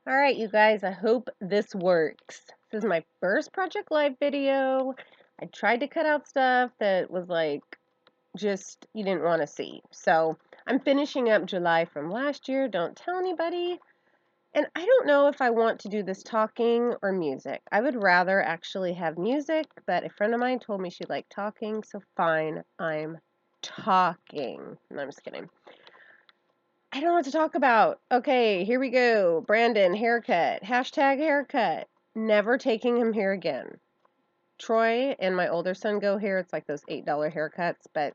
Alright, you guys, I hope this works. This is my first Project Live video. I tried to cut out stuff that was like, just, you didn't want to see. So, I'm finishing up July from last year. Don't tell anybody. And I don't know if I want to do this talking or music. I would rather actually have music, but a friend of mine told me she liked talking, so fine, I'm talking. No, I'm just kidding. I don't know what to talk about. Okay, here we go. Brandon, haircut. Hashtag haircut. Never taking him here again. Troy and my older son go here. It's like those $8 haircuts, but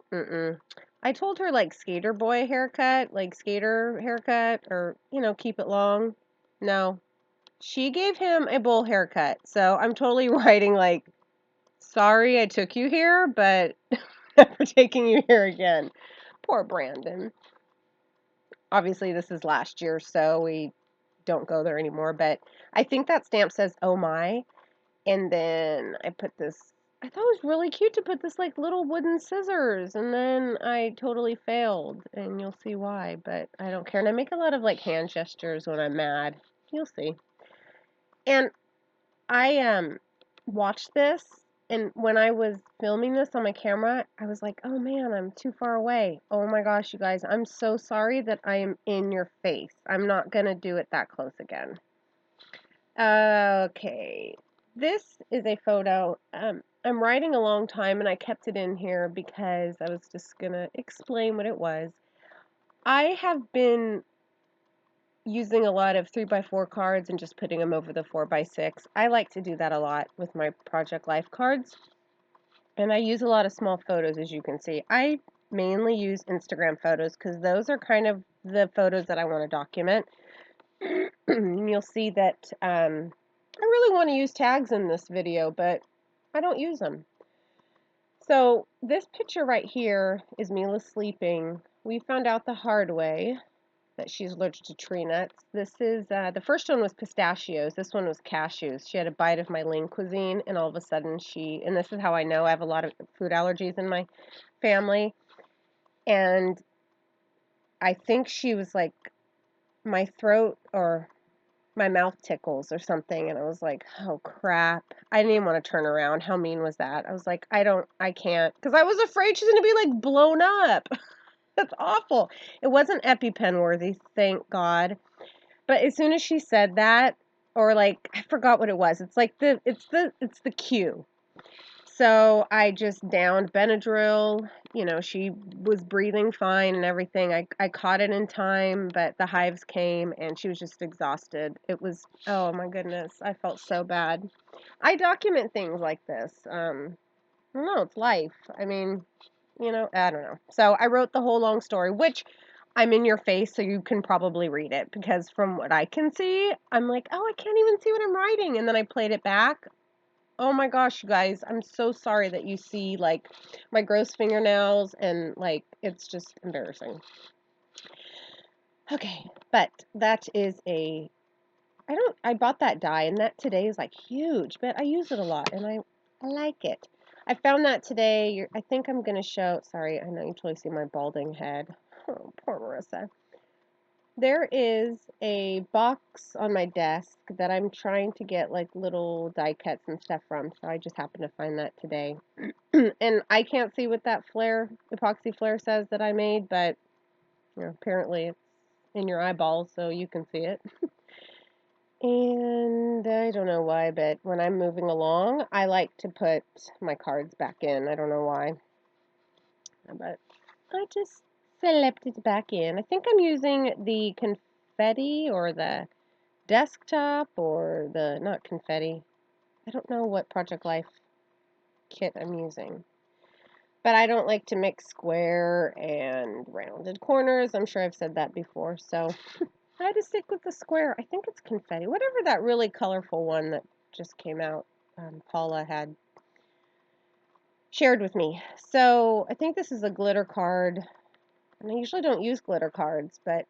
I told her like skater boy haircut, like skater haircut, or, keep it long. No. She gave him a bowl haircut. So I'm totally writing like, sorry I took you here, but never taking you here again. Poor Brandon. Obviously, this is last year, so we don't go there anymore. But I think that stamp says, oh my. And then I put this, I thought it was really cute to put this like little wooden scissors. And then I totally failed. And you'll see why. But I don't care. And I make a lot of like hand gestures when I'm mad. You'll see. And I watched this, and when I was filming this on my camera, I was like, oh man, I'm too far away. Oh my gosh, you guys, I'm so sorry that I am in your face. I'm not gonna do it that close again. Okay, this is a photo. I'm writing a long time, and I kept it in here because I was just gonna explain what it was. I have been using a lot of 3x4 cards and just putting them over the 4x6. I like to do that a lot with my Project Life cards. And I use a lot of small photos, as you can see. I mainly use Instagram photos because those are kind of the photos that I want to document. You'll see that I really want to use tags in this video, but I don't use them. So this picture right here is Mila sleeping. We found out the hard way that she's allergic to tree nuts. This is, the first one was pistachios. This one was cashews. She had a bite of my lean cuisine, and all of a sudden and this is how I know I have a lot of food allergies in my family. And I think she was like, my throat or my mouth tickles or something. And I was like, oh crap. I didn't even want to turn around. How mean was that? I was like, I can't. Because I was afraid she's going to be like blown up. That's awful. It wasn't EpiPen worthy, thank God. But as soon as she said that, or like I forgot what it was. It's like it's the cue. So I just downed Benadryl. She was breathing fine and everything. I caught it in time, but the hives came and she was just exhausted. It was, oh my goodness, I felt so bad. I document things like this. I don't know, it's life. I mean, I don't know. So I wrote the whole long story, which I'm in your face, so you can probably read it because from what I can see, I'm like, oh, I can't even see what I'm writing. And then I played it back. Oh my gosh, you guys, I'm so sorry that you see like my gross fingernails and like it's just embarrassing. Okay, but that is I bought that die and that today is like huge, but I use it a lot and I like it. I found that today. I think I'm going to show, sorry, I know you totally see my balding head. Oh, poor Marissa. There is a box on my desk that I'm trying to get like little die cuts and stuff from, so I just happened to find that today. And I can't see what that epoxy flare says that I made, but apparently it's in your eyeballs, so you can see it. And I don't know why, but when I'm moving along, I like to put my cards back in. I don't know why, but I just slipped it back in. I think I'm using the confetti or the desktop or the, not confetti. I don't know what Project Life kit I'm using. But I don't like to mix square and rounded corners. I'm sure I've said that before, so I had to stick with the square. I think it's confetti. Whatever that really colorful one that just came out, Paula had shared with me. So I think this is a glitter card. And I usually don't use glitter cards, but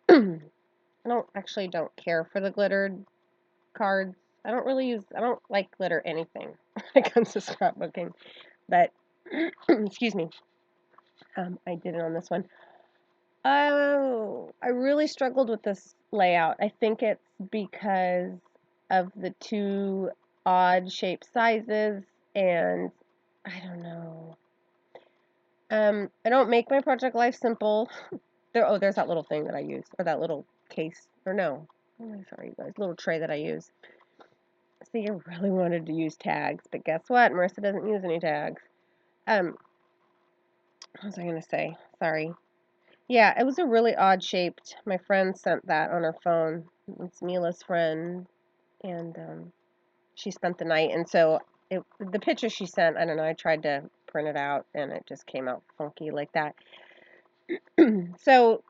I don't care for the glittered cards. I don't like glitter anything when it comes to scrapbooking. But, excuse me, I did it on this one. Oh, I really struggled with this layout. I think it's because of the two odd shaped sizes, and I don't know. I don't make my project life simple. There's that little thing that I use, or that little case, or no. Oh, sorry, you guys, little tray that I use. See, I really wanted to use tags, but guess what? Marissa doesn't use any tags. What was I gonna say? Sorry. Yeah, it was a really odd shaped. My friend sent that on her phone. It's Mila's friend, and she spent the night, and so the picture she sent, I don't know, I tried to print it out, and it just came out funky like that. So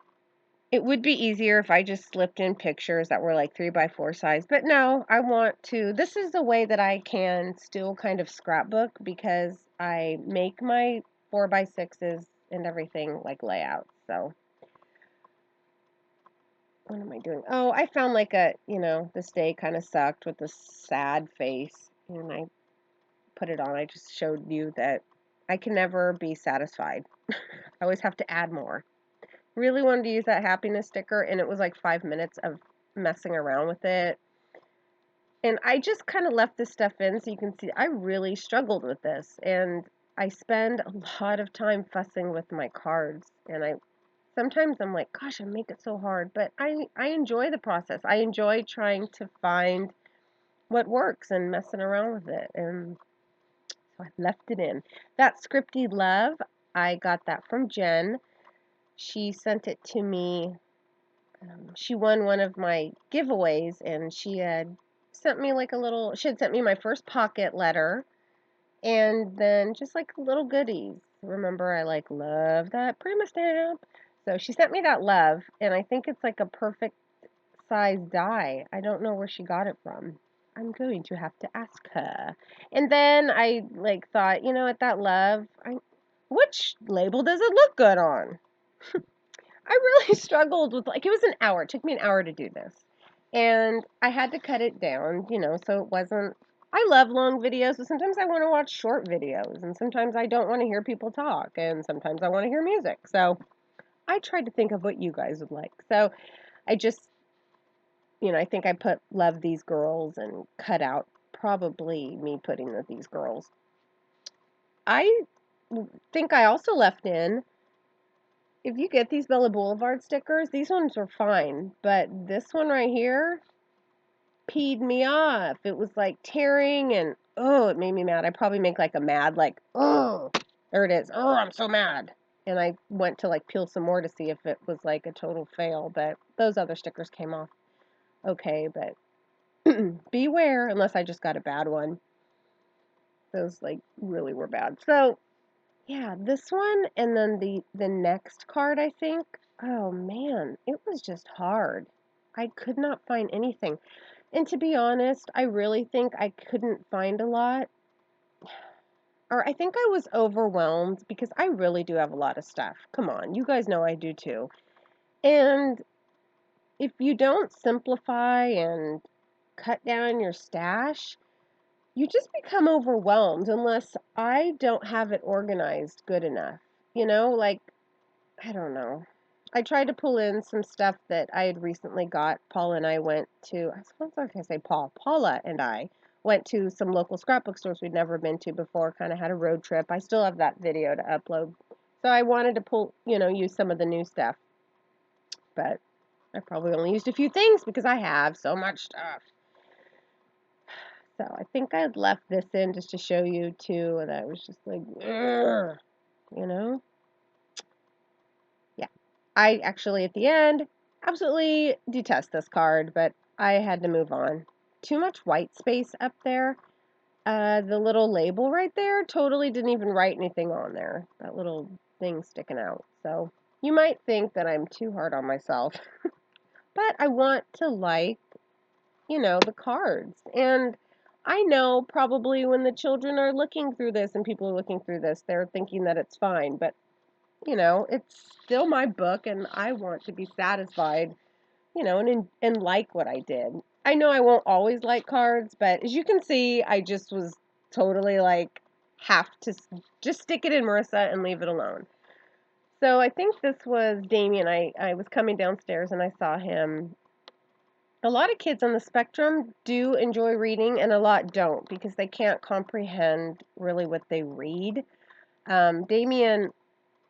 it would be easier if I just slipped in pictures that were like 3x4 size, but no, I want to. This is the way that I can still kind of scrapbook because I make my 4x6s and everything like layout. So what am I doing? Oh, I found like this day kind of sucked with this sad face, and I put it on. I just showed you that I can never be satisfied. I always have to add more. Really wanted to use that happiness sticker, and it was like 5 minutes of messing around with it. And I just kind of left this stuff in so you can see I really struggled with this. And I spend a lot of time fussing with my cards. And sometimes I'm like, gosh, I make it so hard. But I enjoy the process. I enjoy trying to find what works and messing around with it. And so I left it in. That Scripty Love, I got that from Jen. She sent it to me. She won one of my giveaways, and she had sent me she had sent me my first pocket letter, and then just like little goodies. Remember, I like love that Prima stamp. So she sent me that love, and I think it's like a perfect size die. I don't know where she got it from. I'm going to have to ask her. And then I like thought, at that love, which label does it look good on? I really struggled with it was an hour. It took me an hour to do this. And I had to cut it down, so it wasn't I love long videos, but sometimes I want to watch short videos, and sometimes I don't want to hear people talk, and sometimes I want to hear music. So I tried to think of what you guys would like. So I just, I think I put love these girls and cut out probably me putting these girls. I think I also left in if you get these Bella Boulevard stickers, these ones are fine, but this one right here peed me off. It was like tearing and it made me mad. I probably make like a mad oh, there it is. Oh, I'm so mad. And I went to like peel some more to see if it was like a total fail, but those other stickers came off okay, but beware unless I just got a bad one. Those like really were bad. So yeah, this one and then the next card, I think. Oh man, it was just hard. I could not find anything. And to be honest, I really think I couldn't find a lot. Or I think I was overwhelmed because I really do have a lot of stuff. Come on, you guys know I do too. And if you don't simplify and cut down your stash, you just become overwhelmed unless I don't have it organized good enough. Like I don't know. I tried to pull in some stuff that I had recently got. Paula and I went to, I suppose I can say Paula and I went to some local scrapbook stores we'd never been to before, kind of had a road trip. I still have that video to upload. So I wanted to use some of the new stuff. But I probably only used a few things because I have so much stuff. So I think I had left this in just to show you too, that I was just like, ugh, you know? Yeah. I actually, at the end, absolutely detest this card, but I had to move on. Too much white space up there. The little label right there totally didn't even write anything on there. That little thing sticking out. So you might think that I'm too hard on myself, but I want to like, the cards. And I know probably when the children are looking through this and people are looking through this, they're thinking that it's fine, but it's still my book and I want to be satisfied, and like what I did. I know I won't always like cards, but as you can see, I just was totally like, have to just stick it in Marissa and leave it alone. So I think this was Damien. I was coming downstairs and I saw him A lot of kids on the spectrum do enjoy reading and a lot don't because they can't comprehend really what they read. Damien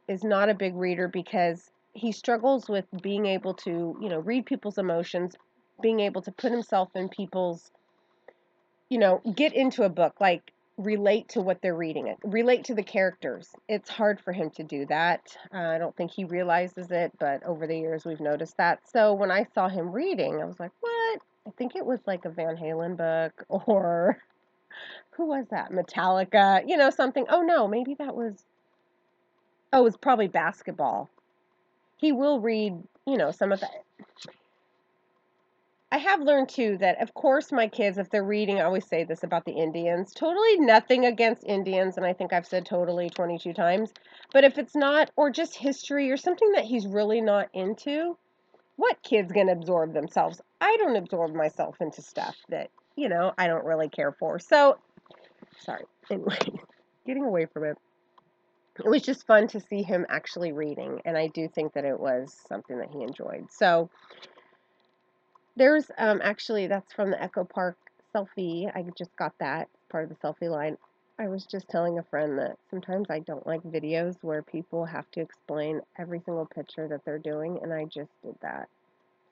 is not a big reader because he struggles with being able to, read people's emotions, being able to put himself in people's, get into a book, like relate to what they're reading, relate to the characters. It's hard for him to do that. I don't think he realizes it, but over the years we've noticed that. So when I saw him reading, I was like, what? I think it was like a Van Halen book or who was that? Metallica, something. Oh no, maybe that was, oh, it was probably basketball. He will read, some of that. I have learned too that, of course, my kids, if they're reading, I always say this about the Indians, totally nothing against Indians, and I think I've said totally 22 times. But if it's not, or just history or something that he's really not into, what kid's going to absorb themselves? I don't absorb myself into stuff that, I don't really care for. So, sorry. Anyway, getting away from it. It was just fun to see him actually reading, and I do think that it was something that he enjoyed. So, there's actually that's from the Echo Park selfie. I just got that part of the selfie line. I was just telling a friend that sometimes I don't like videos where people have to explain every single picture that they're doing, and I just did that.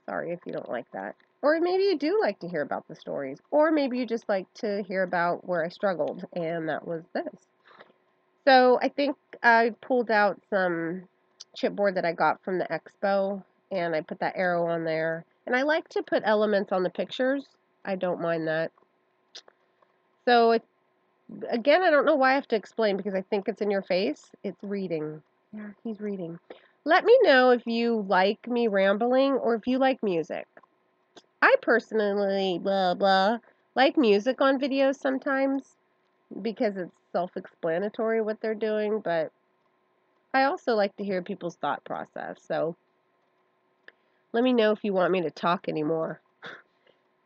Sorry if you don't like that. Or maybe you do like to hear about the stories, or maybe you just like to hear about where I struggled, and that was this. So I think I pulled out some chipboard that I got from the expo and I put that arrow on there. And I like to put elements on the pictures. I don't mind that. So again, I don't know why I have to explain because I think it's in your face. It's reading. Yeah, he's reading. Let me know if you like me rambling or if you like music. I personally, blah, blah, like music on videos sometimes because it's self-explanatory what they're doing, but I also like to hear people's thought process, so let me know if you want me to talk anymore.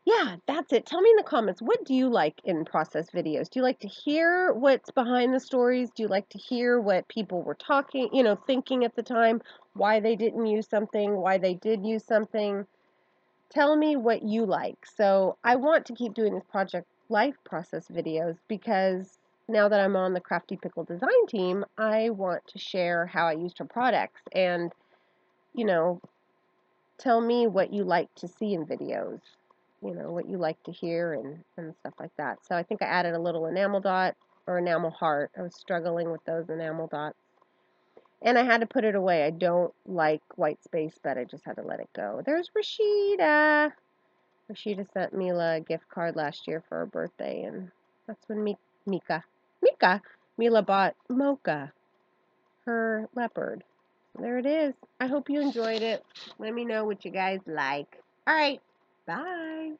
Yeah, that's it. Tell me in the comments, what do you like in process videos? Do you like to hear what's behind the stories? Do you like to hear what people were talking, thinking at the time, why they didn't use something, why they did use something? Tell me what you like. So I want to keep doing this project life process videos because now that I'm on the Crafty Pickle design team, I want to share how I used her products and, you know, tell me what you like to see in videos, what you like to hear and stuff like that. So I think I added a little enamel dot or enamel heart. I was struggling with those enamel dots. And I had to put it away. I don't like white space, but I just had to let it go. There's Rashida. Rashida sent Mila a gift card last year for her birthday, and that's when Mila bought Mocha, her leopard. There it is. I hope you enjoyed it. Let me know what you guys like. All right. Bye.